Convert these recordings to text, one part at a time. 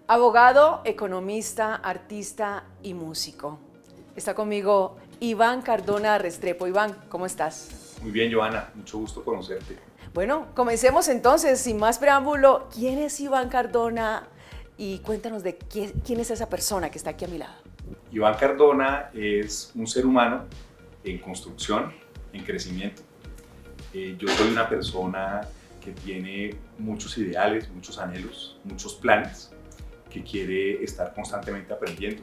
Abogado, economista, artista y músico. Está conmigo Iván Cardona Restrepo. Iván, ¿cómo estás? Muy bien, Joana, mucho gusto conocerte. Bueno, comencemos entonces, sin más preámbulo. ¿Quién es Iván Cardona? Y cuéntanos de quién es esa persona que está aquí a mi lado. Iván Cardona es un ser humano en construcción, en crecimiento. Yo soy una persona que tiene muchos ideales, muchos anhelos, muchos planes, que quiere estar constantemente aprendiendo.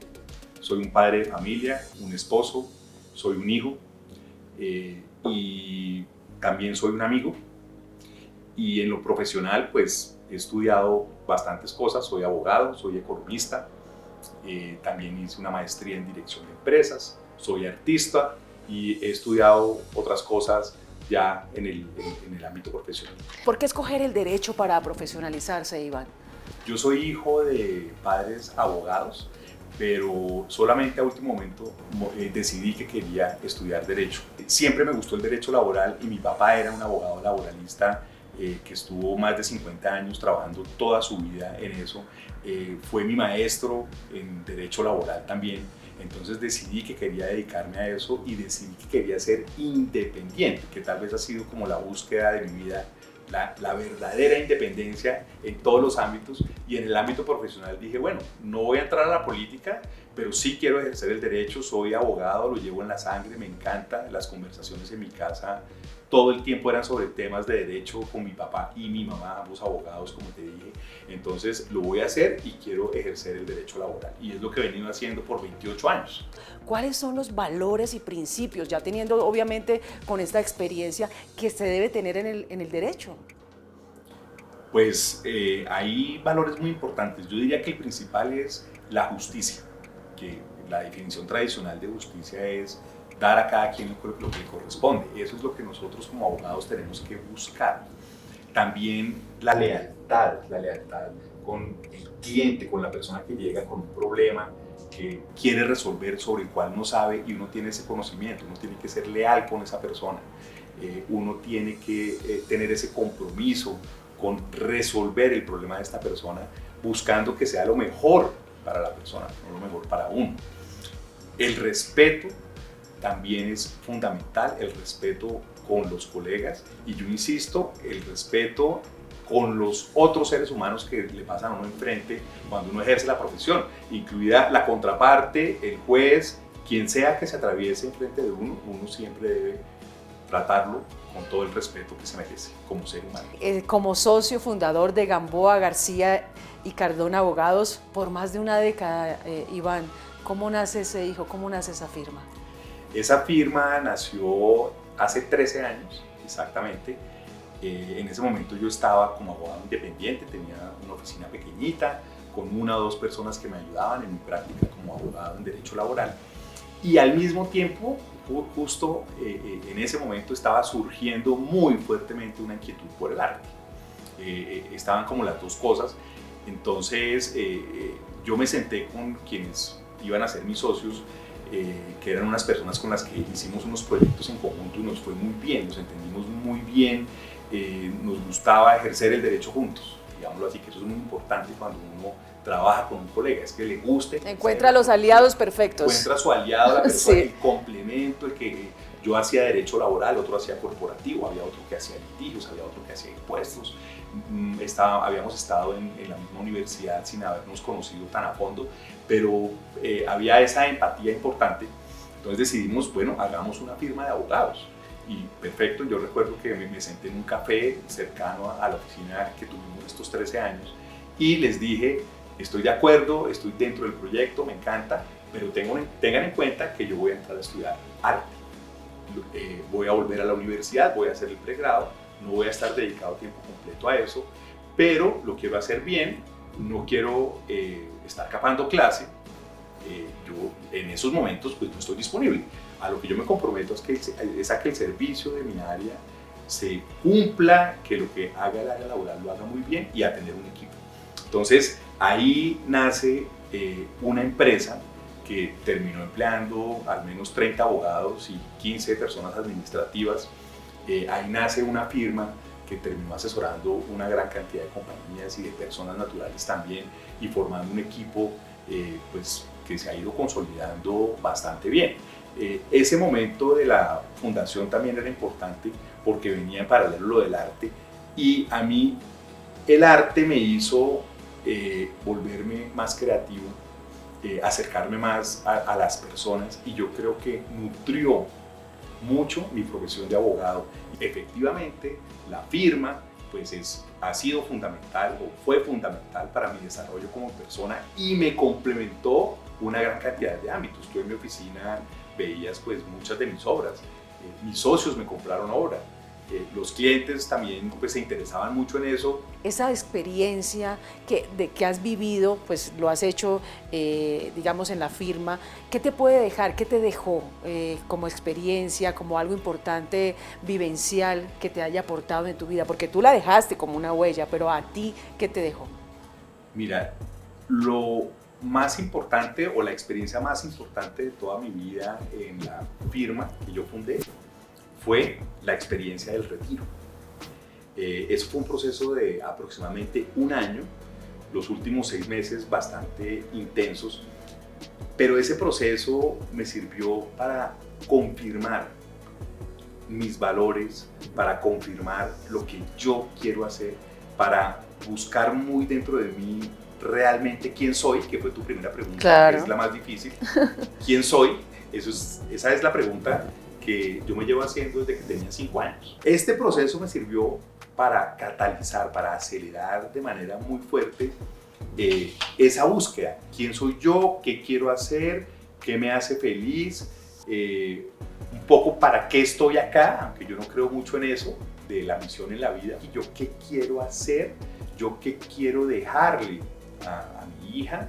Soy un padre de familia, un esposo, soy un hijo y también soy un amigo. Y en lo profesional, pues he estudiado bastantes cosas, soy abogado, soy economista, también hice una maestría en dirección de empresas, soy artista y he estudiado otras cosas ya en el ámbito profesional. ¿Por qué escoger el derecho para profesionalizarse, Iván? Yo soy hijo de padres abogados, pero solamente a último momento decidí que quería estudiar derecho. Siempre me gustó el derecho laboral y mi papá era un abogado laboralista que estuvo más de 50 años trabajando toda su vida en eso. Fue mi maestro en derecho laboral también. Entonces decidí que quería dedicarme a eso y decidí que quería ser independiente, que tal vez ha sido como la búsqueda de mi vida, la verdadera independencia en todos los ámbitos. Y en el ámbito profesional dije, bueno, no voy a entrar a la política, pero sí quiero ejercer el derecho, soy abogado, lo llevo en la sangre, me encanta. Las conversaciones en mi casa todo el tiempo eran sobre temas de derecho con mi papá y mi mamá, ambos abogados, como te dije. Entonces lo voy a hacer y quiero ejercer el derecho laboral. Y es lo que he venido haciendo por 28 años. ¿Cuáles son los valores y principios, ya teniendo obviamente con esta experiencia, que se debe tener en el derecho? Pues hay valores muy importantes. Yo diría que el principal es la justicia, que la definición tradicional de justicia es dar a cada quien lo que le corresponde. Eso es lo que nosotros como abogados tenemos que buscar. También la lealtad con el cliente, con la persona que llega con un problema que quiere resolver, sobre el cual no sabe, y uno tiene ese conocimiento, uno tiene que ser leal con esa persona. Uno tiene que tener ese compromiso con resolver el problema de esta persona, buscando que sea lo mejor para la persona, no lo mejor para uno. El respeto también es fundamental, el respeto con los colegas, y yo insisto, el respeto con los otros seres humanos que le pasan a uno enfrente cuando uno ejerce la profesión, incluida la contraparte, el juez, quien sea que se atraviese enfrente de uno, uno siempre debe tratarlo con todo el respeto que se merece como ser humano. Como socio fundador de Gamboa, García y Cardona Abogados por más de una década, Iván, ¿cómo nace ese hijo? ¿Cómo nace esa firma? Esa firma nació hace 13 años, exactamente. En ese momento yo estaba como abogado independiente, tenía una oficina pequeñita con una o dos personas que me ayudaban en mi práctica como abogado en derecho laboral. Y al mismo tiempo, justo en ese momento estaba surgiendo muy fuertemente una inquietud por el arte. Estaban como las dos cosas. Entonces yo me senté con quienes iban a ser mis socios, que eran unas personas con las que hicimos unos proyectos en conjunto y nos fue muy bien, nos entendimos muy bien, nos gustaba ejercer el derecho juntos, digámoslo así, que eso es muy importante cuando uno trabaja con un colega, es que le guste. Encuentra los aliados perfectos. Encuentra su aliado, la persona, Sí. el complemento, el que yo hacía derecho laboral, otro hacía corporativo, había otro que hacía litigios, había otro que hacía impuestos. Habíamos estado en la misma universidad sin habernos conocido tan a fondo, pero había esa empatía importante. Entonces decidimos, bueno, hagamos una firma de abogados. Y perfecto, yo recuerdo que me senté en un café cercano a la oficina que tuvimos estos 13 años y les dije, estoy de acuerdo, estoy dentro del proyecto, me encanta, pero tengan en cuenta que yo voy a entrar a estudiar arte. Voy a volver a la universidad, voy a hacer el pregrado, no voy a estar dedicado tiempo completo a eso, pero lo quiero hacer bien, no quiero estar capando clase. Yo en esos momentos pues no estoy disponible. A lo que yo me comprometo es a que el servicio de mi área se cumpla, que lo que haga el área laboral lo haga muy bien y a tener un equipo. Entonces ahí nace una empresa que terminó empleando al menos 30 abogados y 15 personas administrativas. Ahí nace una firma que terminó asesorando una gran cantidad de compañías y de personas naturales también, y formando un equipo pues, que se ha ido consolidando bastante bien. Ese momento de la fundación también era importante porque venía en paralelo lo del arte, y a mí el arte me hizo volverme más creativo, acercarme más a las personas, y yo creo que nutrió mucho mi profesión de abogado. Efectivamente, la firma pues ha sido fundamental, o fue fundamental para mi desarrollo como persona, y me complementó una gran cantidad de ámbitos. Tú en mi oficina veías pues muchas de mis obras, mis socios me compraron obras, los clientes también pues, se interesaban mucho en eso. Esa experiencia que has vivido, pues lo has hecho, digamos, en la firma, ¿qué te puede dejar? ¿Qué te dejó como experiencia, como algo importante, vivencial, que te haya aportado en tu vida? Porque tú la dejaste como una huella, pero a ti, ¿qué te dejó? Mira, lo más importante, o la experiencia más importante de toda mi vida en la firma que yo fundé, fue la experiencia del retiro. Eso fue un proceso de aproximadamente un año, los últimos 6 meses bastante intensos, pero ese proceso me sirvió para confirmar mis valores, para confirmar lo que yo quiero hacer, para buscar muy dentro de mí realmente quién soy, que fue tu primera pregunta, claro, que es la más difícil. ¿Quién soy? Esa es la pregunta que yo me llevo haciendo desde que tenía 5 años. Este proceso me sirvió para catalizar, para acelerar de manera muy fuerte esa búsqueda. ¿Quién soy yo? ¿Qué quiero hacer? ¿Qué me hace feliz? Un poco para qué estoy acá, aunque yo no creo mucho en eso, de la misión en la vida. ¿Y yo qué quiero hacer? ¿Yo qué quiero dejarle a mi hija?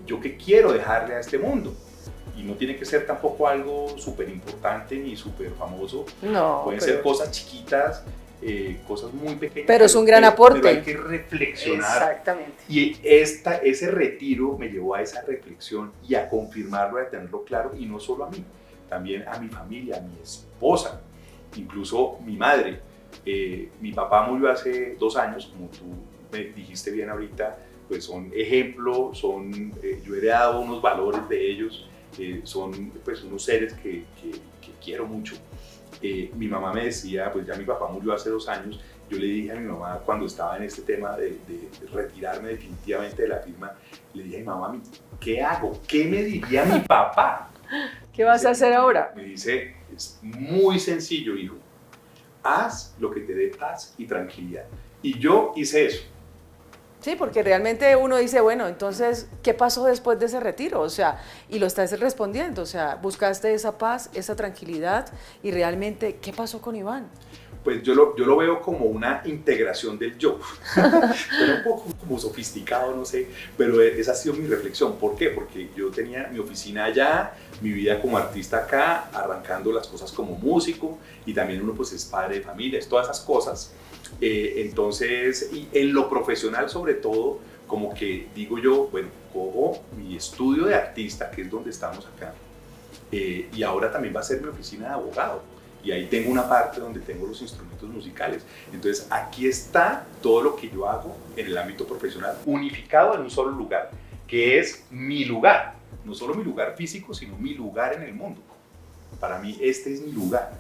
¿Yo qué quiero dejarle a este mundo? Y no tiene que ser tampoco algo súper importante ni súper famoso. No, pueden ser cosas chiquitas, cosas muy pequeñas. Pero es un gran aporte. Pero hay que reflexionar. Exactamente. Y ese retiro me llevó a esa reflexión y a confirmarlo, a tenerlo claro, y no solo a mí, también a mi familia, a mi esposa, incluso mi madre. Mi papá murió hace 2 años, como tú me dijiste bien ahorita, pues son ejemplos, yo he heredado unos valores de ellos. Son pues unos seres que quiero mucho. Mi mamá me decía, pues ya mi papá murió hace 2 años, yo le dije a mi mamá cuando estaba en este tema de retirarme definitivamente de la firma, le dije a mi mamá, ¿qué hago? ¿Qué me diría mi papá? ¿Qué vas a hacer ahora? Me dice, es muy sencillo, hijo, haz lo que te dé paz y tranquilidad. Y yo hice eso. Sí, porque realmente uno dice, bueno, entonces, ¿qué pasó después de ese retiro? O sea, y lo estás respondiendo, o sea, buscaste esa paz, esa tranquilidad, y realmente, ¿qué pasó con Iván? Pues yo lo veo como una integración del yo. Suena un poco como sofisticado, no sé, pero esa ha sido mi reflexión. ¿Por qué? Porque yo tenía mi oficina allá, mi vida como artista acá, arrancando las cosas como músico, y también uno pues es padre de familia, todas esas cosas. Entonces, y en lo profesional sobre todo, como que digo yo, bueno, cojo mi estudio de artista, que es donde estamos acá, y ahora también va a ser mi oficina de abogado, y ahí tengo una parte donde tengo los instrumentos musicales. Entonces aquí está todo lo que yo hago en el ámbito profesional, unificado en un solo lugar, que es mi lugar, no solo mi lugar físico, sino mi lugar en el mundo. Para mí este es mi lugar,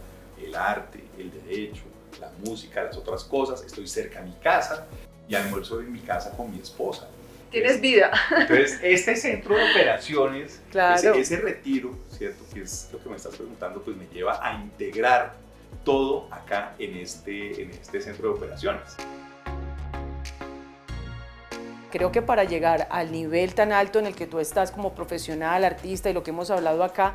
el arte, el derecho, la música, las otras cosas. Estoy cerca de mi casa y almuerzo en mi casa con mi esposa. Tienes vida. Entonces, este centro de operaciones, claro, ese retiro, ¿cierto? Que es lo que me estás preguntando, pues me lleva a integrar todo acá en este centro de operaciones. Creo que para llegar al nivel tan alto en el que tú estás como profesional, artista y lo que hemos hablado acá,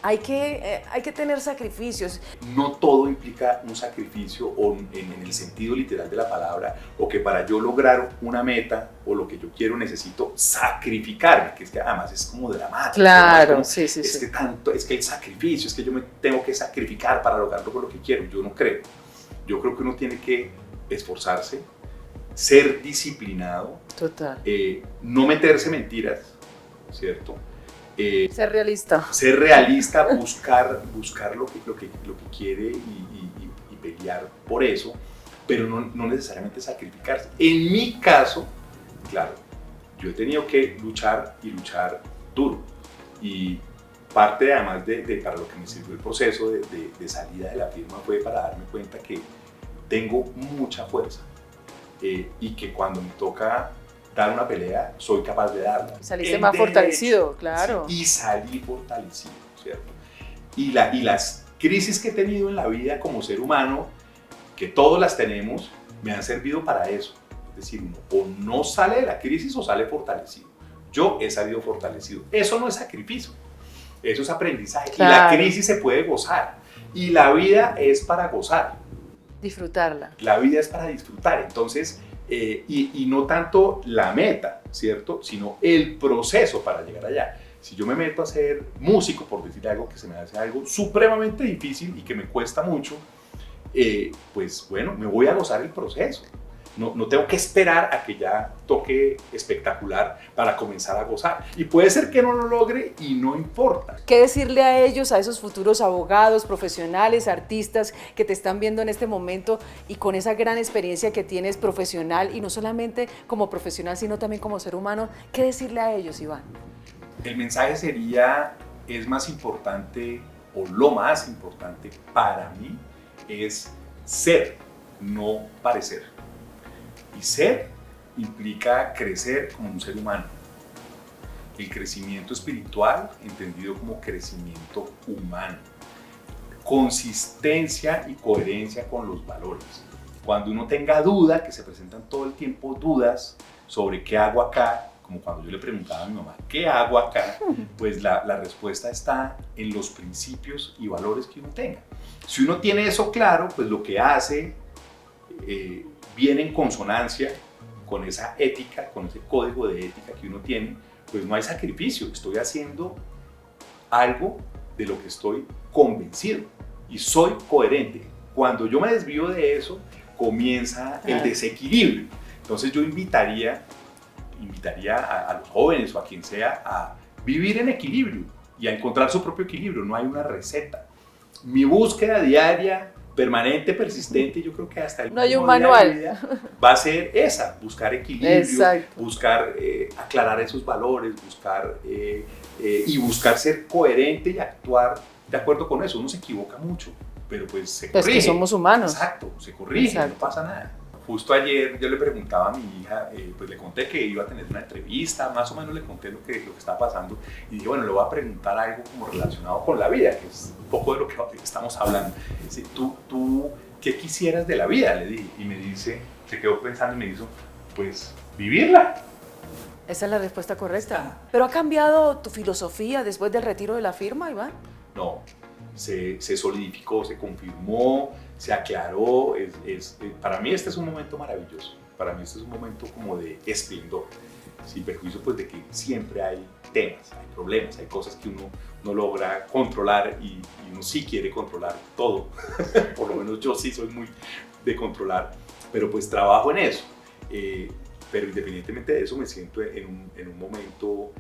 hay que tener sacrificios. No todo implica un sacrificio o en el sentido literal de la palabra, o que para yo lograr una meta o lo que yo quiero necesito sacrificarme, que es que además es como dramático. Claro, ¿no? sí. Es que el sacrificio, es que yo me tengo que sacrificar para lograrlo con lo que quiero. Yo no creo. Yo creo que uno tiene que esforzarse, ser disciplinado, total, no meterse mentiras, ¿cierto? Ser realista. Ser realista, buscar lo que quiere y pelear por eso, pero no necesariamente sacrificarse. En mi caso, claro, yo he tenido que luchar y luchar duro. Y parte además para lo que me sirvió el proceso de salida de la firma fue para darme cuenta que tengo mucha fuerza y que cuando me toca dar una pelea soy capaz de darla. Saliste más fortalecido, claro. Sí, y salí fortalecido, ¿cierto? Y las crisis que he tenido en la vida como ser humano, que todos las tenemos, me han servido para eso. Es decir, uno o no sale de la crisis o sale fortalecido. Yo he salido fortalecido. Eso no es sacrificio, eso es aprendizaje. Claro. Y la crisis se puede gozar. Y la vida es para gozar. Disfrutarla. La vida es para disfrutar. Entonces, y no tanto la meta, ¿cierto? Sino el proceso para llegar allá. Si yo me meto a ser músico, por decir algo que se me hace algo supremamente difícil y que me cuesta mucho, pues bueno, me voy a gozar el proceso. No tengo que esperar a que ya toque espectacular para comenzar a gozar. Y puede ser que no lo logre y no importa. ¿Qué decirle a ellos, a esos futuros abogados, profesionales, artistas que te están viendo en este momento y con esa gran experiencia que tienes profesional y no solamente como profesional, sino también como ser humano? ¿Qué decirle a ellos, Iván? El mensaje sería, es más importante o lo más importante para mí es ser, no parecer. Y ser implica crecer como un ser humano. El crecimiento espiritual, entendido como crecimiento humano. Consistencia y coherencia con los valores. Cuando uno tenga duda, que se presentan todo el tiempo dudas sobre qué hago acá, como cuando yo le preguntaba a mi mamá, ¿qué hago acá? Pues la respuesta está en los principios y valores que uno tenga. Si uno tiene eso claro, pues lo que hace viene en consonancia con esa ética, con ese código de ética que uno tiene, pues no hay sacrificio, estoy haciendo algo de lo que estoy convencido y soy coherente. Cuando yo me desvío de eso, comienza el desequilibrio. Entonces yo invitaría a los jóvenes o a quien sea a vivir en equilibrio y a encontrar su propio equilibrio. No hay una receta. Mi búsqueda diaria, permanente, persistente, yo creo que hasta el no hay un manual. De vida va a ser esa, buscar equilibrio, exacto, buscar aclarar esos valores, buscar ser coherente y actuar de acuerdo con eso. Uno se equivoca mucho, pero pues se corrige. Pues que somos humanos. Exacto, se corrige, exacto, no pasa nada. Justo ayer yo le preguntaba a mi hija, pues le conté que iba a tener una entrevista, más o menos le conté lo que está pasando y dije, bueno, le voy a preguntar algo como relacionado con la vida, que es un poco de lo que estamos hablando. Dice, ¿tú qué quisieras de la vida? Le dije, y me dice, se quedó pensando y me dijo, pues vivirla. Esa es la respuesta correcta. ¿Pero ha cambiado tu filosofía después del retiro de la firma, Iván? No, se solidificó, se confirmó, se aclaró. Para mí este es un momento maravilloso, para mí este es un momento como de esplendor, sin perjuicio pues de que siempre hay temas, hay problemas, hay cosas que uno no logra controlar y uno sí quiere controlar todo, por lo menos yo sí soy muy de controlar, pero pues trabajo en eso, pero independientemente de eso me siento en un momento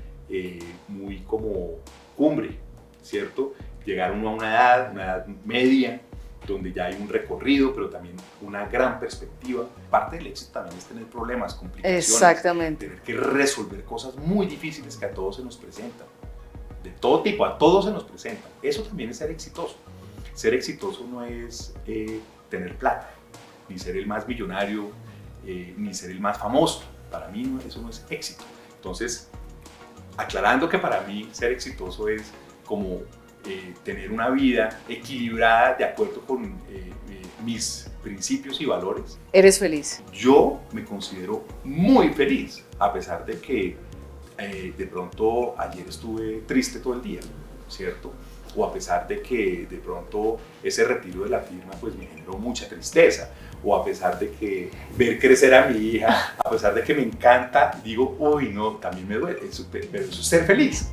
muy como cumbre, ¿cierto? Llegar uno a una edad media, donde ya hay un recorrido, pero también una gran perspectiva. Parte del éxito también es tener problemas, complicaciones. Exactamente. Tener que resolver cosas muy difíciles que a todos se nos presentan. De todo tipo, a todos se nos presentan. Eso también es ser exitoso. Ser exitoso no es tener plata, ni ser el más millonario, ni ser el más famoso. Para mí eso no es éxito. Entonces, aclarando que para mí ser exitoso es como tener una vida equilibrada de acuerdo con mis principios y valores. ¿Eres feliz? Yo me considero muy feliz, a pesar de que de pronto ayer estuve triste todo el día, ¿cierto? O a pesar de que de pronto ese retiro de la firma pues me generó mucha tristeza, o a pesar de que ver crecer a mi hija, a pesar de que me encanta, digo, uy, no, también me duele, pero eso es ser feliz.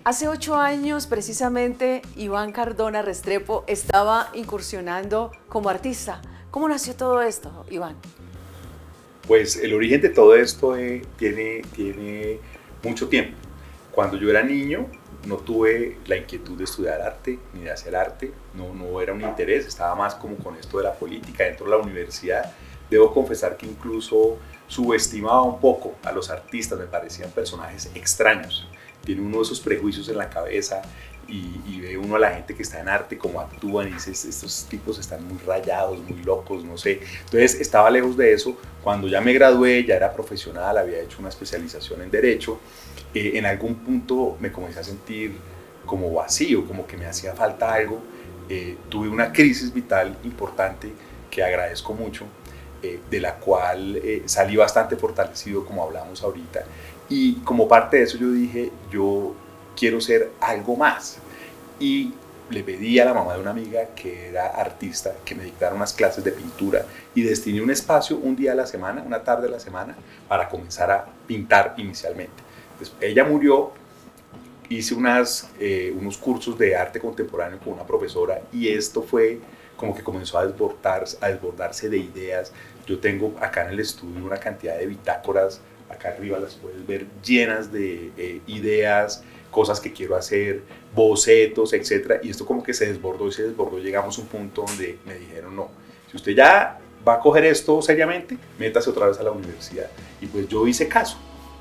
Hace 8 años, precisamente, Iván Cardona Restrepo estaba incursionando como artista. ¿Cómo nació todo esto, Iván? Pues el origen de todo esto tiene mucho tiempo. Cuando yo era niño no tuve la inquietud de estudiar arte ni de hacer arte, no era un interés, estaba más como con esto de la política dentro de la universidad. Debo confesar que incluso subestimaba un poco a los artistas, me parecían personajes extraños. Tiene uno de esos prejuicios en la cabeza y ve uno a la gente que está en arte, cómo actúan y dice, estos tipos están muy rayados, muy locos, no sé. Entonces estaba lejos de eso. Cuando ya me gradué, ya era profesional, había hecho una especialización en Derecho, en algún punto me comencé a sentir como vacío, como que me hacía falta algo. Tuve una crisis vital importante que agradezco mucho, de la cual salí bastante fortalecido, como hablamos ahorita. Y como parte de eso yo dije, yo quiero ser algo más. Y le pedí a la mamá de una amiga que era artista que me dictara unas clases de pintura y destiné un espacio un día a la semana, una tarde a la semana, para comenzar a pintar inicialmente. Después, ella murió, hice unos cursos de arte contemporáneo con una profesora y esto fue como que comenzó a desbordarse de ideas. Yo tengo acá en el estudio una cantidad de bitácoras, acá arriba las puedes ver, llenas de ideas, cosas que quiero hacer, bocetos, etc. Y esto como que se desbordó y se desbordó. Llegamos a un punto donde me dijeron, no, si usted ya va a coger esto seriamente, métase otra vez a la universidad. Y pues yo hice caso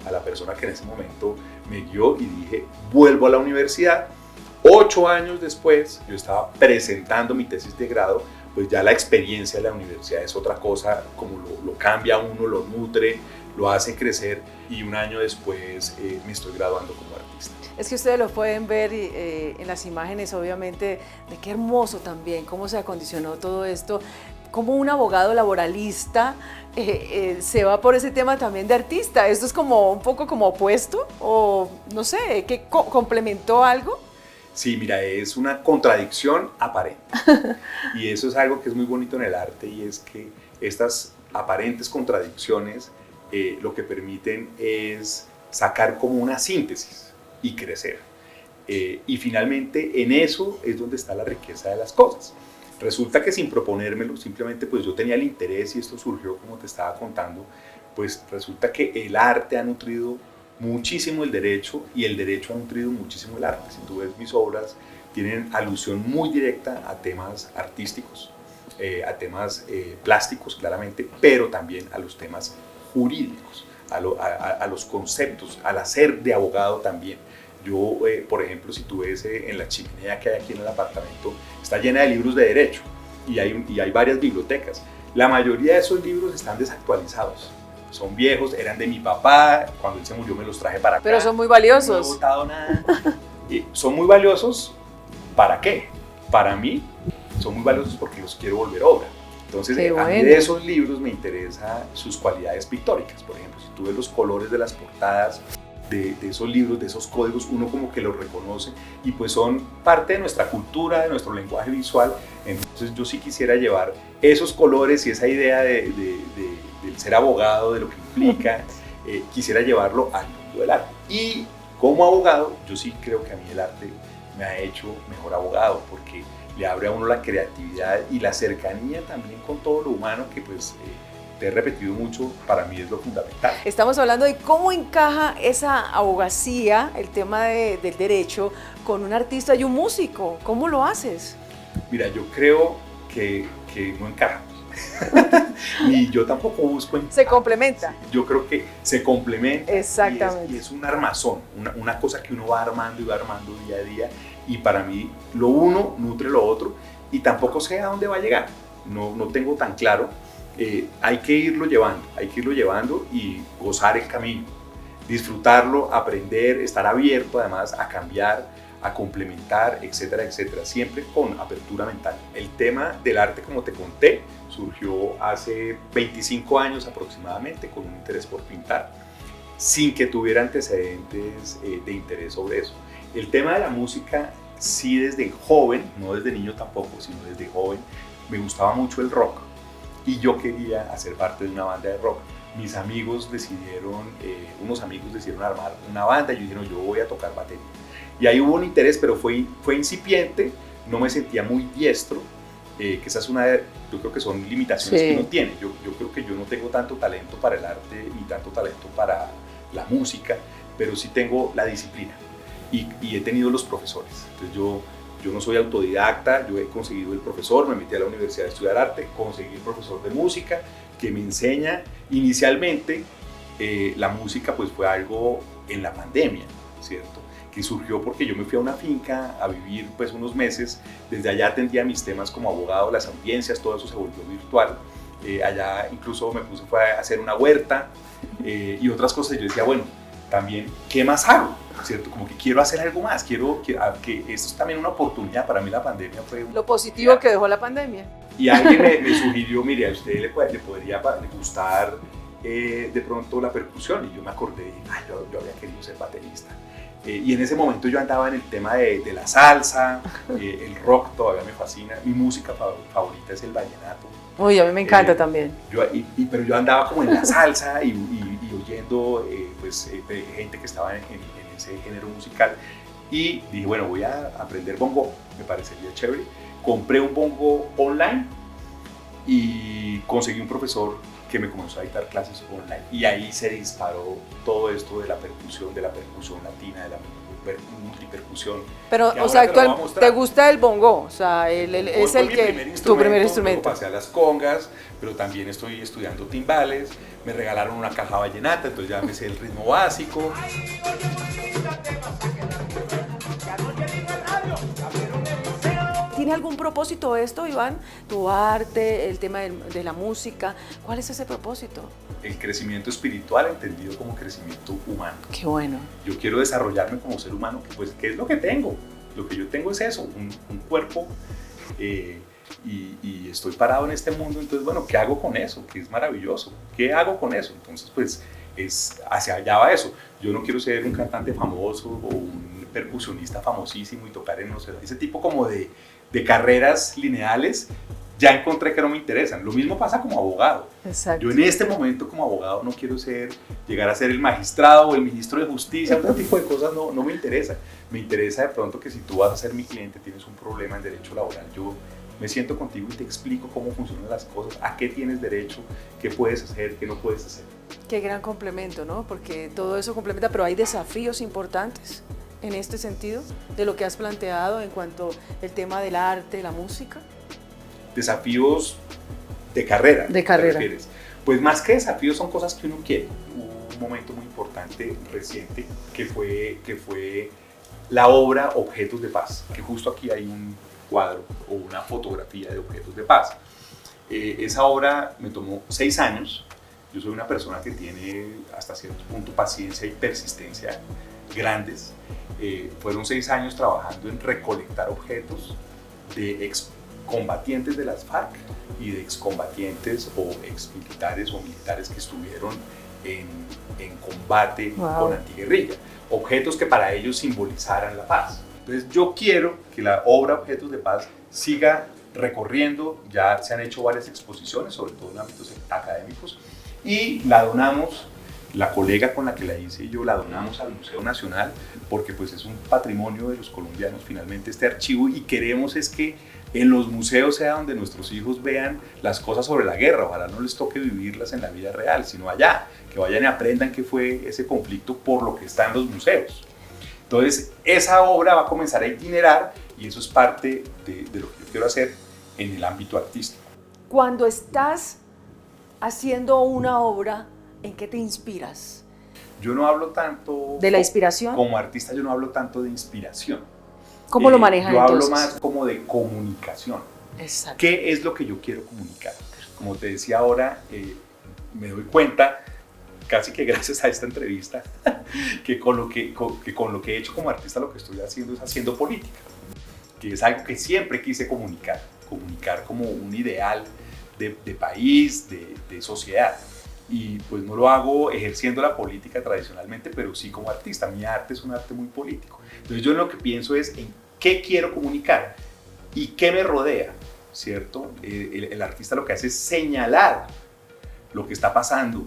a la persona que en ese momento me guió y dije, vuelvo a la universidad. 8 años después, yo estaba presentando mi tesis de grado, pues ya la experiencia de la universidad es otra cosa, como lo cambia a uno, lo nutre, lo hace crecer y un año después me estoy graduando como artista. Es que ustedes lo pueden ver en las imágenes, obviamente, de qué hermoso también, cómo se acondicionó todo esto, cómo un abogado laboralista se va por ese tema también de artista. ¿Esto es como un poco como opuesto o no sé, que complementó algo? Sí, mira, es una contradicción aparente y eso es algo que es muy bonito en el arte y es que estas aparentes contradicciones lo que permiten es sacar como una síntesis y crecer. Y finalmente en eso es donde está la riqueza de las cosas. Resulta que sin proponérmelo, simplemente pues yo tenía el interés y esto surgió como te estaba contando, pues resulta que el arte ha nutrido muchísimo el derecho y el derecho ha nutrido muchísimo el arte. Si tú ves mis obras, tienen alusión muy directa a temas artísticos, a temas plásticos claramente, pero también a los temas jurídicos, a los conceptos, al hacer de abogado también. Yo, por ejemplo, si tú ves en la chimenea que hay aquí en el apartamento, está llena de libros de derecho y hay varias bibliotecas. La mayoría de esos libros están desactualizados. Son viejos, eran de mi papá, cuando él se murió me los traje para acá. Pero son muy valiosos. No he botado nada. Son muy valiosos, ¿para qué? Para mí, son muy valiosos porque los quiero volver obra. Entonces, a mí de esos libros me interesan sus cualidades pictóricas. Por ejemplo, si tú ves los colores de las portadas de esos libros, de esos códigos, uno como que los reconoce y pues son parte de nuestra cultura, de nuestro lenguaje visual. Entonces yo sí quisiera llevar esos colores y esa idea del ser abogado, de lo que implica, quisiera llevarlo al mundo del arte. Y como abogado, yo sí creo que a mí el arte me ha hecho mejor abogado porque le abre a uno la creatividad y la cercanía también con todo lo humano que pues te he repetido mucho, para mí es lo fundamental. Estamos hablando de cómo encaja esa abogacía, el tema del derecho, con un artista y un músico. ¿Cómo lo haces? Mira, yo creo que no encaja. Ni yo tampoco busco encajar. Se complementa. Sí, yo creo que se complementa. Exactamente. Y es un armazón, una cosa que uno va armando y va armando día a día. Y para mí lo uno nutre lo otro y tampoco sé a dónde va a llegar. No tengo tan claro. Hay que irlo llevando y gozar el camino, disfrutarlo, aprender, estar abierto además a cambiar, a complementar, etcétera, etcétera, siempre con apertura mental. El tema del arte, como te conté, surgió hace 25 años aproximadamente con un interés por pintar, sin que tuviera antecedentes de interés sobre eso. El tema de la música, sí desde joven, no desde niño tampoco, sino desde joven, me gustaba mucho el rock. Y yo quería hacer parte de una banda de rock. mis amigos decidieron, unos amigos decidieron armar una banda y yo dije, no, yo voy a tocar batería. Y ahí hubo un interés, pero fue incipiente, no me sentía muy diestro, que esa es una de, yo creo que son limitaciones que uno tiene. Yo creo que yo no tengo tanto talento para el arte ni tanto talento para la música, pero sí tengo la disciplina y he tenido los profesores. Entonces yo no soy autodidacta, yo he conseguido el profesor, me metí a la universidad a estudiar arte, conseguí el profesor de música que me enseña. Inicialmente la música pues fue algo en la pandemia, ¿cierto? Que surgió porque yo me fui a una finca a vivir pues unos meses, desde allá atendía mis temas como abogado, las audiencias, todo eso se volvió virtual, allá incluso me puse fue a hacer una huerta y otras cosas. Yo decía, bueno, también, ¿qué más hago? ¿Cierto? Como que quiero hacer algo más, quiero que esto es también una oportunidad. Para mí la pandemia fue lo positivo que dejó la pandemia. Y alguien me sugirió, mire, a usted le podría gustar de pronto la percusión, y yo me acordé, yo había querido ser baterista. Y en ese momento yo andaba en el tema de la salsa, el rock todavía me fascina, mi música favorita es el vallenato. Uy, a mí me encanta también. Pero yo andaba como en la salsa y oyendo gente que estaba en ese género musical, y dije, bueno, voy a aprender bongo, me parecería chévere. Compré un bongo online y conseguí un profesor que me comenzó a dictar clases online, y ahí se disparó todo esto de la percusión latina, de la multipercusión. Pero, o sea, actualmente te gusta el bongo, o sea, es el que tu primer instrumento. Pasé a las congas, pero también estoy estudiando timbales, me regalaron una caja vallenata, entonces ya me sé el ritmo básico. ¿Tiene algún propósito esto, Iván? Tu arte, el tema de la música, ¿cuál es ese propósito? El crecimiento espiritual entendido como crecimiento humano. Qué bueno. Yo quiero desarrollarme como ser humano, pues, ¿qué es lo que tengo? Lo que yo tengo es eso, un cuerpo, y estoy parado en este mundo. Entonces, bueno, ¿qué hago con eso? Que es maravilloso. ¿Qué hago con eso? Entonces, pues, hacia allá va eso. Yo no quiero ser un cantante famoso o un percusionista famosísimo y tocar en, no sé, ese tipo como de carreras lineales. Ya encontré que no me interesan. Lo mismo pasa como abogado. Exacto. Yo en este momento como abogado no quiero llegar a ser el magistrado o el ministro de justicia, otro tipo de cosas no me interesa. Me interesa de pronto que si tú vas a ser mi cliente, tienes un problema en derecho laboral, yo me siento contigo y te explico cómo funcionan las cosas, a qué tienes derecho, qué puedes hacer, qué no puedes hacer. Qué gran complemento, ¿no? Porque todo eso complementa, pero hay desafíos importantes en este sentido de lo que has planteado en cuanto al tema del arte, la música. Desafíos de carrera. De carrera. ¿Te refieres? Pues más que desafíos son cosas que uno quiere. Hubo un momento muy importante reciente que fue la obra Objetos de Paz, que justo aquí hay un cuadro o una fotografía de Objetos de Paz. Esa obra me tomó 6 años. Yo soy una persona que tiene hasta cierto punto paciencia y persistencia grandes. Fueron 6 años trabajando en recolectar objetos de excombatientes de las FARC y de excombatientes o exmilitares o militares que estuvieron en combate con antiguerrilla. Objetos que para ellos simbolizaran la paz. Entonces yo quiero que la obra Objetos de Paz siga recorriendo. Ya se han hecho varias exposiciones, sobre todo en ámbitos académicos, y la donamos. La colega con la que la hice y yo la donamos al Museo Nacional, porque pues es un patrimonio de los colombianos finalmente este archivo, y queremos es que en los museos sea donde nuestros hijos vean las cosas sobre la guerra. Ojalá no les toque vivirlas en la vida real, sino allá, que vayan y aprendan qué fue ese conflicto por lo que está en los museos. Entonces esa obra va a comenzar a itinerar, y eso es parte de lo que yo quiero hacer en el ámbito artístico. Cuando estás haciendo una obra, ¿en qué te inspiras? Yo no hablo tanto... ¿De la inspiración? Como artista yo no hablo tanto de inspiración. ¿Cómo lo manejas entonces? Yo hablo más como de comunicación. Exacto. ¿Qué es lo que yo quiero comunicar? Como te decía ahora, me doy cuenta, casi que gracias a esta entrevista, que con lo que he hecho como artista lo que estoy haciendo es haciendo política, que es algo que siempre quise comunicar como un ideal de país, de sociedad. Y pues no lo hago ejerciendo la política tradicionalmente, pero sí como artista. Mi arte es un arte muy político. Entonces yo lo que pienso es en qué quiero comunicar y qué me rodea, ¿cierto? El artista lo que hace es señalar lo que está pasando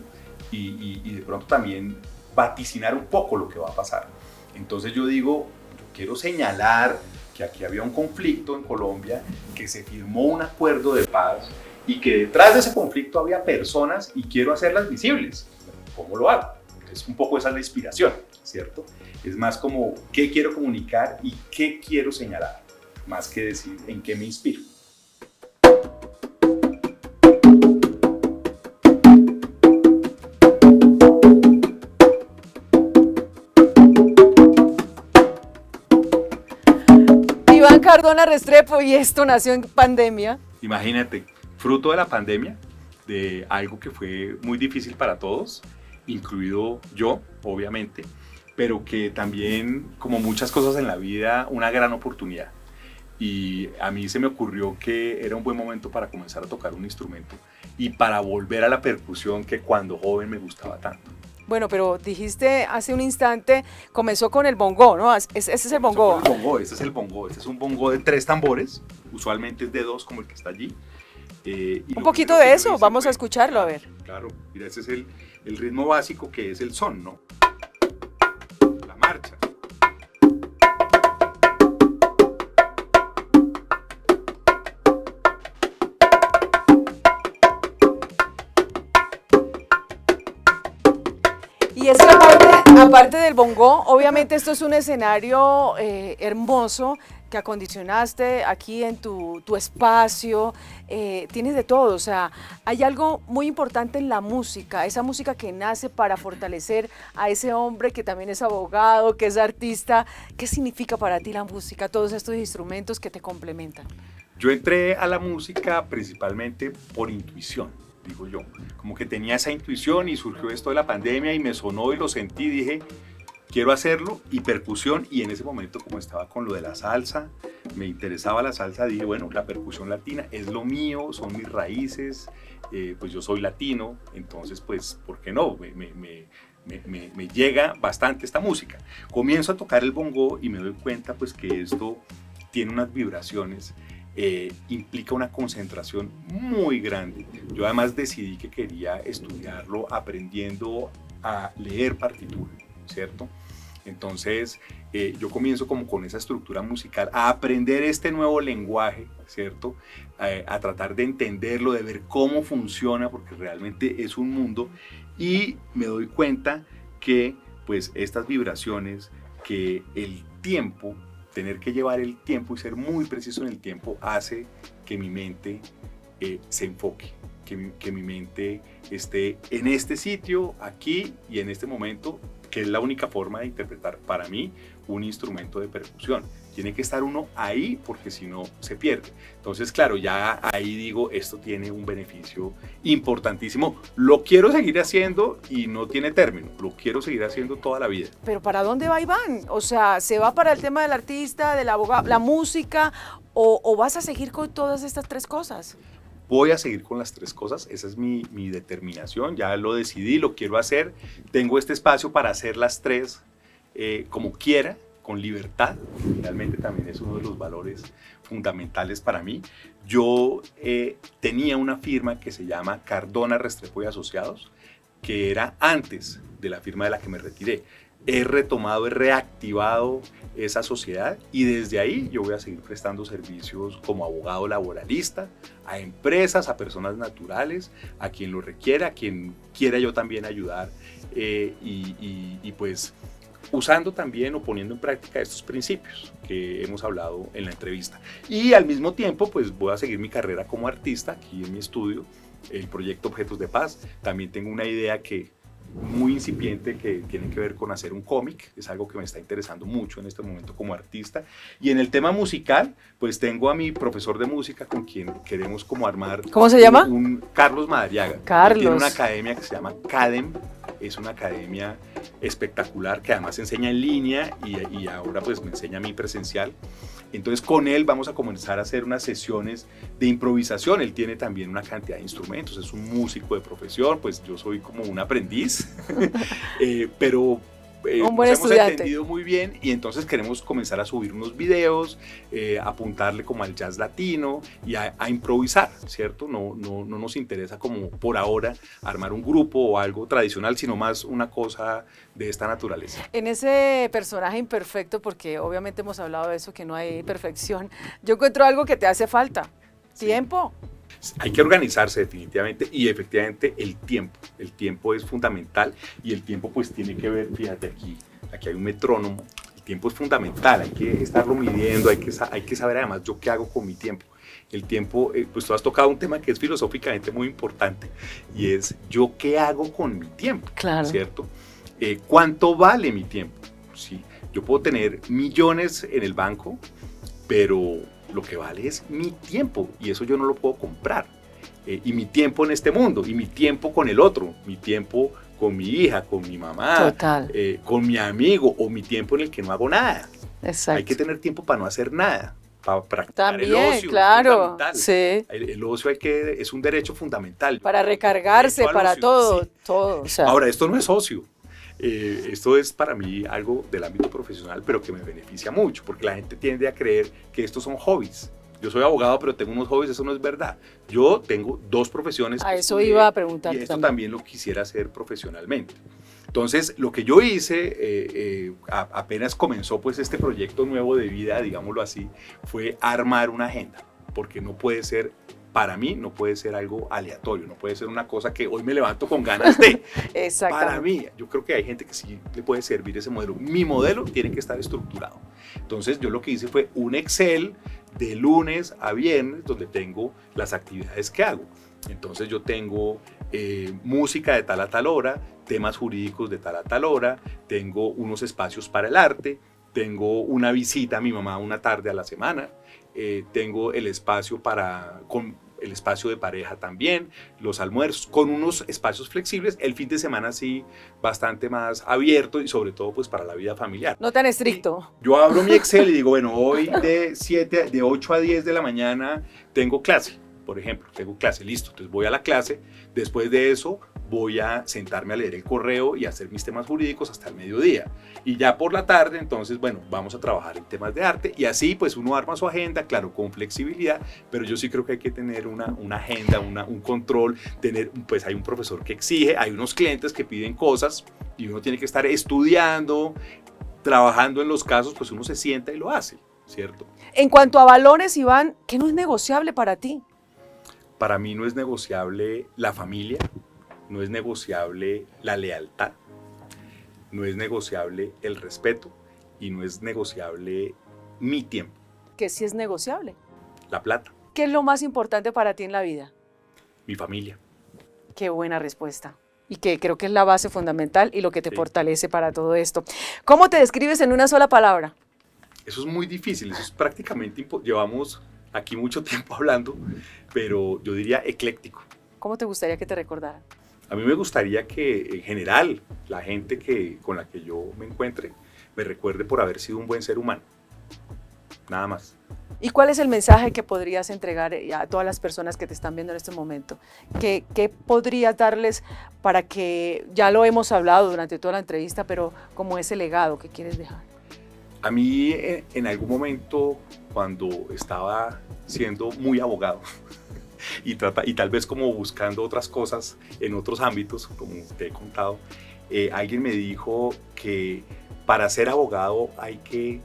y de pronto también vaticinar un poco lo que va a pasar. Entonces yo digo, yo quiero señalar que aquí había un conflicto en Colombia, que se firmó un acuerdo de paz y que detrás de ese conflicto había personas y quiero hacerlas visibles. ¿Cómo lo hago? Entonces un poco esa es la inspiración, ¿cierto? Es más como qué quiero comunicar y qué quiero señalar, más que decir en qué me inspiro. Iván Cardona Restrepo, y esto nació en pandemia. Imagínate, fruto de la pandemia, de algo que fue muy difícil para todos, incluido yo, obviamente, pero que también, como muchas cosas en la vida, una gran oportunidad. Y a mí se me ocurrió que era un buen momento para comenzar a tocar un instrumento y para volver a la percusión que cuando joven me gustaba tanto. Bueno, pero dijiste hace un instante, comenzó con el bongo, ¿no? Ese es el bongo. Este es el bongo. Este es un bongo de 3 tambores, usualmente es de 2 como el que está allí. Un poquito de eso, vamos a escucharlo, a ver. Claro, mira, ese es el ritmo básico, que es el son, ¿no? La marcha. Y es que aparte del bongo, obviamente esto es un escenario hermoso que acondicionaste aquí en tu espacio, tienes de todo, o sea, hay algo muy importante en la música, esa música que nace para fortalecer a ese hombre que también es abogado, que es artista. ¿Qué significa para ti la música, todos estos instrumentos que te complementan? Yo entré a la música principalmente por intuición, digo yo, como que tenía esa intuición y surgió esto de la pandemia y me sonó y lo sentí, dije, quiero hacerlo, y percusión, y en ese momento como estaba con lo de la salsa, me interesaba la salsa, dije, bueno, la percusión latina es lo mío, son mis raíces, pues yo soy latino, entonces pues, ¿por qué no? Me llega bastante esta música. Comienzo a tocar el bongo y me doy cuenta pues que esto tiene unas vibraciones, implica una concentración muy grande. Yo además decidí que quería estudiarlo aprendiendo a leer partitura, ¿cierto? Entonces yo comienzo como con esa estructura musical a aprender este nuevo lenguaje, ¿cierto? A tratar de entenderlo, de ver cómo funciona, porque realmente es un mundo, y me doy cuenta que pues estas vibraciones, que el tiempo, tener que llevar el tiempo y ser muy preciso en el tiempo hace que mi mente se enfoque, que mi mente esté en este sitio, aquí y en este momento, que es la única forma de interpretar para mí un instrumento de percusión. Tiene que estar uno ahí porque si no se pierde. Entonces, claro, ya ahí digo, esto tiene un beneficio importantísimo. Lo quiero seguir haciendo y no tiene término. Lo quiero seguir haciendo toda la vida. Pero ¿para dónde va Iván? O sea, ¿se va para el tema del artista, del abogado, la música, o vas a seguir con todas estas tres cosas? Voy a seguir con las tres cosas, esa es mi determinación, ya lo decidí, lo quiero hacer. Tengo este espacio para hacer las tres como quiera, con libertad. Realmente también es uno de los valores fundamentales para mí. Yo tenía una firma que se llama Cardona Restrepo y Asociados, que era antes de la firma de la que me retiré. He retomado, he reactivado esa sociedad y desde ahí yo voy a seguir prestando servicios como abogado laboralista a empresas, a personas naturales, a quien lo requiera, a quien quiera yo también ayudar y pues usando también o poniendo en práctica estos principios que hemos hablado en la entrevista. Y al mismo tiempo pues voy a seguir mi carrera como artista aquí en mi estudio, el proyecto Objetos de Paz. También tengo una idea muy incipiente que tiene que ver con hacer un cómic, es algo que me está interesando mucho en este momento como artista. Y en el tema musical, pues tengo a mi profesor de música con quien queremos como armar... ¿Cómo se llama? Carlos Madariaga. Carlos. Tiene una academia que se llama CADEM, es una academia espectacular que además enseña en línea y ahora pues me enseña a mí presencial. Entonces con él vamos a comenzar a hacer unas sesiones de improvisación. Él tiene también una cantidad de instrumentos, es un músico de profesión, pues yo soy como un aprendiz, pero Un buen nos hemos estudiante. entendido muy bien y entonces queremos comenzar a subir unos videos, apuntarle como al jazz latino y a improvisar, ¿cierto? No nos interesa como por ahora armar un grupo o algo tradicional, sino más una cosa de esta naturaleza. En ese personaje imperfecto, porque obviamente hemos hablado de eso, que no hay perfección, yo encuentro algo que te hace falta, tiempo. Hay que organizarse definitivamente y efectivamente el tiempo es fundamental y el tiempo pues tiene que ver, fíjate aquí hay un metrónomo, el tiempo es fundamental, hay que estarlo midiendo, hay que saber además yo qué hago con mi tiempo. El tiempo, pues tú has tocado un tema que es filosóficamente muy importante y es yo qué hago con mi tiempo, claro. ¿Cierto? ¿Cuánto vale mi tiempo? Sí, yo puedo tener millones en el banco, pero lo que vale es mi tiempo y eso yo no lo puedo comprar. Y mi tiempo en este mundo, y mi tiempo con el otro, mi tiempo con mi hija, con mi mamá, con mi amigo, o mi tiempo en el que no hago nada. Exacto. Hay que tener tiempo para no hacer nada, para practicar también, el ocio. claro, sí. El ocio es un derecho fundamental. Para recargarse, para ocio, todo, sí. Todo. O sea. Ahora, esto no es ocio. Esto es para mí algo del ámbito profesional, pero que me beneficia mucho, porque la gente tiende a creer que estos son hobbies. Yo soy abogado, pero tengo unos hobbies, eso no es verdad. Yo tengo 2 profesiones. A eso iba a preguntar. Y esto también lo quisiera hacer profesionalmente. Entonces, lo que yo hice, apenas comenzó pues este proyecto nuevo de vida, digámoslo así, fue armar una agenda, porque no puede ser, para mí, no puede ser algo aleatorio, no puede ser una cosa que hoy me levanto con ganas de. Para mí, yo creo que hay gente que sí le puede servir ese modelo. Mi modelo tiene que estar estructurado. Entonces, yo lo que hice fue un Excel de lunes a viernes, donde tengo las actividades que hago. Entonces, yo tengo música de tal a tal hora, temas jurídicos de tal a tal hora, tengo unos espacios para el arte, tengo una visita a mi mamá una tarde a la semana, tengo el espacio el espacio de pareja también, los almuerzos, con unos espacios flexibles, el fin de semana sí bastante más abierto y sobre todo pues para la vida familiar. No tan estricto. Y yo abro mi Excel y digo, bueno, hoy de 8 a 10 de la mañana tengo clase, por ejemplo, tengo clase, listo, entonces voy a la clase, después de eso voy a sentarme a leer el correo y hacer mis temas jurídicos hasta el mediodía. Y ya por la tarde, entonces, bueno, vamos a trabajar en temas de arte y así pues uno arma su agenda, claro, con flexibilidad, pero yo sí creo que hay que tener una agenda, un control, pues hay un profesor que exige, hay unos clientes que piden cosas y uno tiene que estar estudiando, trabajando en los casos, pues uno se sienta y lo hace, ¿cierto? En cuanto a valores, Iván, ¿qué no es negociable para ti? Para mí no es negociable la familia, no es negociable la lealtad, no es negociable el respeto y no es negociable mi tiempo. ¿Qué sí es negociable? La plata. ¿Qué es lo más importante para ti en la vida? Mi familia. Qué buena respuesta. Y que creo que es la base fundamental y lo que te fortalece para todo esto. ¿Cómo te describes en una sola palabra? Eso es muy difícil, eso es prácticamente llevamos aquí mucho tiempo hablando, pero yo diría ecléctico. ¿Cómo te gustaría que te recordaran? A mí me gustaría que en general la gente con la que yo me encuentre me recuerde por haber sido un buen ser humano, nada más. ¿Y cuál es el mensaje que podrías entregar a todas las personas que te están viendo en este momento? ¿Qué podrías darles para que, ya lo hemos hablado durante toda la entrevista, pero como ese legado que quieres dejar? A mí en algún momento, cuando estaba siendo muy abogado y tal vez como buscando otras cosas en otros ámbitos, como te he contado, alguien me dijo que para ser abogado hay que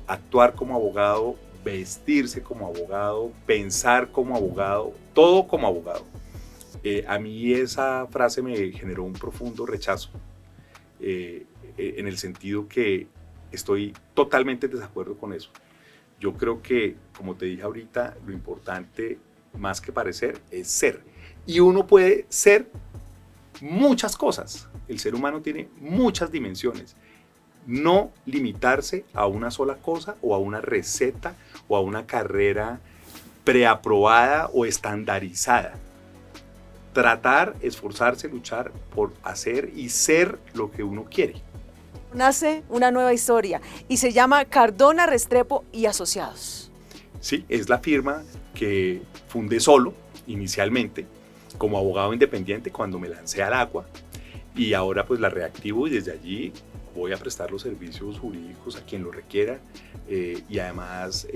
actuar como abogado, vestirse como abogado, pensar como abogado, todo como abogado. A mí esa frase me generó un profundo rechazo, en el sentido que estoy totalmente en desacuerdo con eso. Yo creo que, como te dije ahorita, lo importante, más que parecer, es ser. Y uno puede ser muchas cosas. El ser humano tiene muchas dimensiones. No limitarse a una sola cosa o a una receta o a una carrera preaprobada o estandarizada. Tratar, esforzarse, luchar por hacer y ser lo que uno quiere. Nace una nueva historia y se llama Cardona, Restrepo y Asociados. Sí, es la firma que fundé solo inicialmente como abogado independiente cuando me lancé al agua y ahora pues la reactivo y desde allí voy a prestar los servicios jurídicos a quien lo requiera y además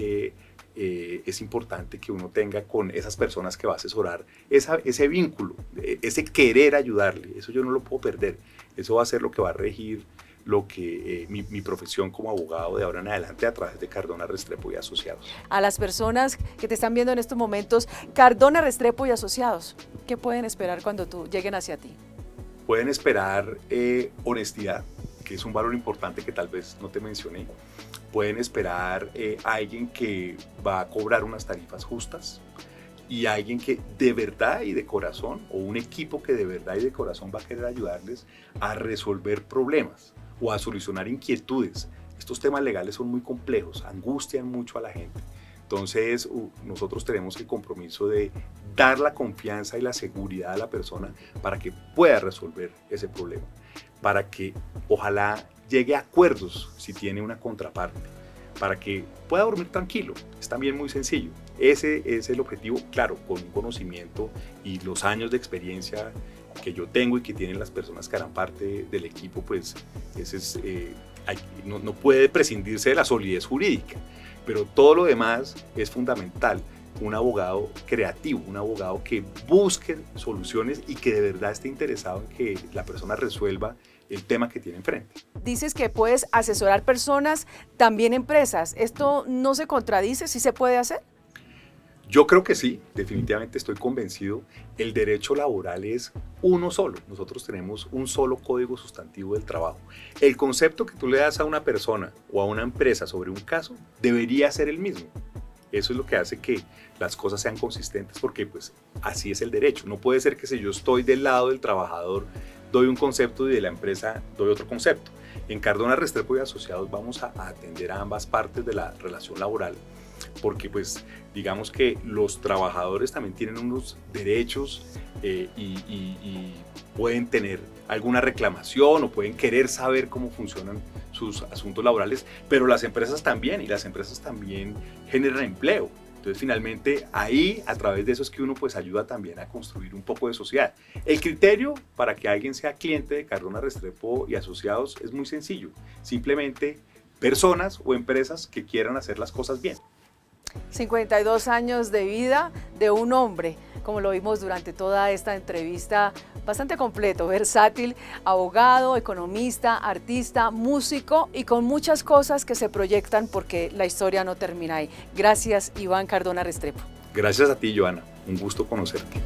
es importante que uno tenga con esas personas que va a asesorar ese vínculo, ese querer ayudarle. Eso yo no lo puedo perder. Eso va a ser lo que va a regir lo que mi profesión como abogado de ahora en adelante a través de Cardona Restrepo y Asociados. A las personas que te están viendo en estos momentos, Cardona Restrepo y Asociados, ¿qué pueden esperar cuando lleguen hacia ti? Pueden esperar honestidad, que es un valor importante que tal vez no te mencioné. Pueden esperar a alguien que va a cobrar unas tarifas justas y alguien que de verdad y de corazón, o un equipo que de verdad y de corazón va a querer ayudarles a resolver problemas o a solucionar inquietudes. Estos temas legales son muy complejos, angustian mucho a la gente. Entonces, nosotros tenemos el compromiso de dar la confianza y la seguridad a la persona para que pueda resolver ese problema, para que ojalá llegue a acuerdos si tiene una contraparte, para que pueda dormir tranquilo. Es también muy sencillo. Ese es el objetivo, claro, con un conocimiento y los años de experiencia que yo tengo y que tienen las personas que harán parte del equipo, pues ese es, no puede prescindirse de la solidez jurídica, pero todo lo demás es fundamental. Un abogado creativo, un abogado que busque soluciones y que de verdad esté interesado en que la persona resuelva el tema que tiene enfrente. Dices que puedes asesorar personas, también empresas. ¿Esto no se contradice? ¿Sí se puede hacer? Yo creo que sí, definitivamente estoy convencido. El derecho laboral es uno solo. Nosotros tenemos un solo código sustantivo del trabajo. El concepto que tú le das a una persona o a una empresa sobre un caso debería ser el mismo. Eso es lo que hace que las cosas sean consistentes, porque pues así es el derecho. No puede ser que si yo estoy del lado del trabajador doy un concepto y de la empresa doy otro concepto. En Cardona Restrepo y Asociados vamos a atender a ambas partes de la relación laboral, porque pues digamos que los trabajadores también tienen unos derechos y pueden tener alguna reclamación o pueden querer saber cómo funcionan sus asuntos laborales, pero las empresas también, y las empresas también generan empleo. Entonces finalmente ahí a través de eso es que uno pues ayuda también a construir un poco de sociedad. El criterio para que alguien sea cliente de Cardona Restrepo y Asociados es muy sencillo, simplemente personas o empresas que quieran hacer las cosas bien. 52 años de vida de un hombre, como lo vimos durante toda esta entrevista, bastante completo, versátil, abogado, economista, artista, músico y con muchas cosas que se proyectan porque la historia no termina ahí. Gracias, Iván Cardona Restrepo. Gracias a ti, Joana. Un gusto conocerte.